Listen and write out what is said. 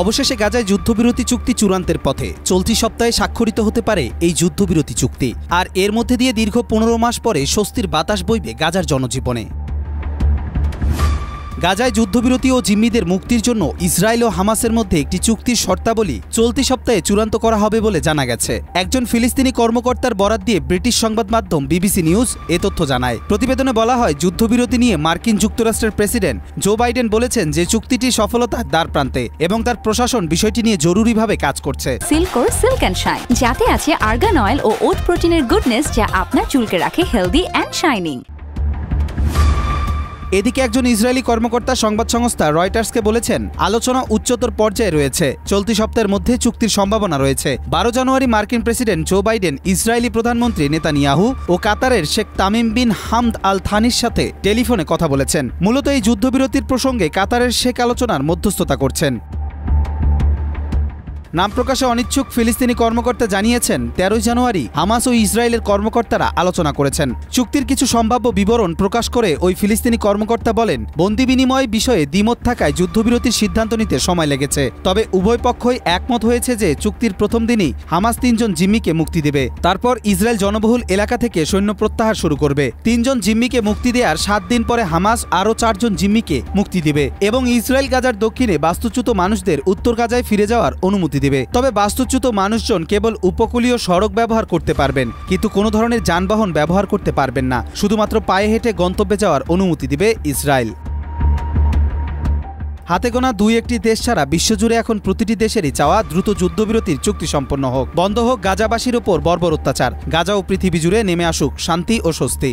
অবশেষে গাজায় যুদ্ধবিরতি চুক্তি চূড়ান্তের পথে। চলতি সপ্তাহে স্বাক্ষরিত হতে পারে এই যুদ্ধবিরতি চুক্তি। আর এর মধ্যে দিয়ে দীর্ঘ 15 মাস পরে স্বস্তির বাতাস বইবে গাজার জনজীবনে। গাজায় যুদ্ধবিরতি ও জিম্মিদের মুক্তির জন্য ইসরায়েল ও হামাসের মধ্যে একটি চুক্তির শর্তাবলী চলতি সপ্তাহে চূড়ান্ত করা হবে বলে জানা গেছে। একজন ফিলিস্তিনি কর্মকর্তার বরাত দিয়ে ব্রিটিশ সংবাদ মাধ্যম বিবিসি নিউজ এ তথ্য জানায়। প্রতিবেদনে বলা হয়, যুদ্ধবিরতি নিয়ে মার্কিন যুক্তরাষ্ট্রের প্রেসিডেন্ট জো বাইডেন বলেছেন যে চুক্তিটি সফলতার দ্বারপ্রান্তে এবং তার প্রশাসন বিষয়টি নিয়ে জরুরিভাবে কাজ করছে। সিল্কোর সিল্ক অ্যান্ড শাইন, যাতে আছে আর্গান অয়েল ও ওট প্রোটিনের গুডনেস, যা আপনার চুলকে রাখে হেলদি অ্যান্ড শাইনিং। এদিকে একজন ইসরায়েলি কর্মকর্তা সংবাদ সংস্থা রয়টার্সকে বলেছেন, আলোচনা উচ্চতর পর্যায়ে রয়েছে। চলতি সপ্তাহের মধ্যে চুক্তির সম্ভাবনা রয়েছে। 12 জানুয়ারি মার্কিন প্রেসিডেন্ট জো বাইডেন ইসরায়েলি প্রধানমন্ত্রী নেতানিয়াহু ও কাতারের শেখ তামিম বিন হামদ আল থানির সাথে টেলিফোনে কথা বলেছেন। মূলত এই যুদ্ধবিরতির প্রসঙ্গে কাতারের শেখ আলোচনার মধ্যস্থতা করছেন। নাম প্রকাশে অনিচ্ছুক ফিলিস্তিনি কর্মকর্তা জানিয়েছেন, 13 জানুয়ারি হামাস ও ইসরায়েলের কর্মকর্তারা আলোচনা করেছেন। চুক্তির কিছু সম্ভাব্য বিবরণ প্রকাশ করে ওই ফিলিস্তিনি কর্মকর্তা বলেন, বন্দি বিনিময় বিষয়ে দ্বিমত থাকায় যুদ্ধবিরতির সিদ্ধান্ত নিতে সময় লেগেছে। তবে উভয় পক্ষই একমত হয়েছে যে চুক্তির প্রথম দিনই হামাস 3 জন জিম্মিকে মুক্তি দেবে। তারপর ইসরায়েল জনবহুল এলাকা থেকে সৈন্য প্রত্যাহার শুরু করবে। 3 জন জিম্মিকে মুক্তি দেওয়ার 7 দিন পরে হামাস আরও 4 জন জিম্মিকে মুক্তি দেবে এবং ইসরায়েল গাজার দক্ষিণে বাস্তুচ্যুত মানুষদের উত্তর গাজায় ফিরে যাওয়ার অনুমতি দেবে। তবে বাস্তুচ্যুত মানুষজন কেবল উপকূলীয় সড়ক ব্যবহার করতে পারবেন, কিন্তু কোনো ধরনের যানবাহন ব্যবহার করতে পারবেন না। শুধুমাত্র পায়ে হেঁটে গন্তব্যে যাওয়ার অনুমতি দিবে ইসরায়েল। হাতে গোনা 2-1টি দেশ ছাড়া বিশ্বজুড়ে এখন প্রতিটি দেশেরই চাওয়া দ্রুত যুদ্ধবিরতির চুক্তি সম্পন্ন হোক। বন্ধ হোক গাজাবাসীর ওপর বর্বর অত্যাচার। গাজা ও পৃথিবী জুড়ে নেমে আসুক শান্তি ও স্বস্তি।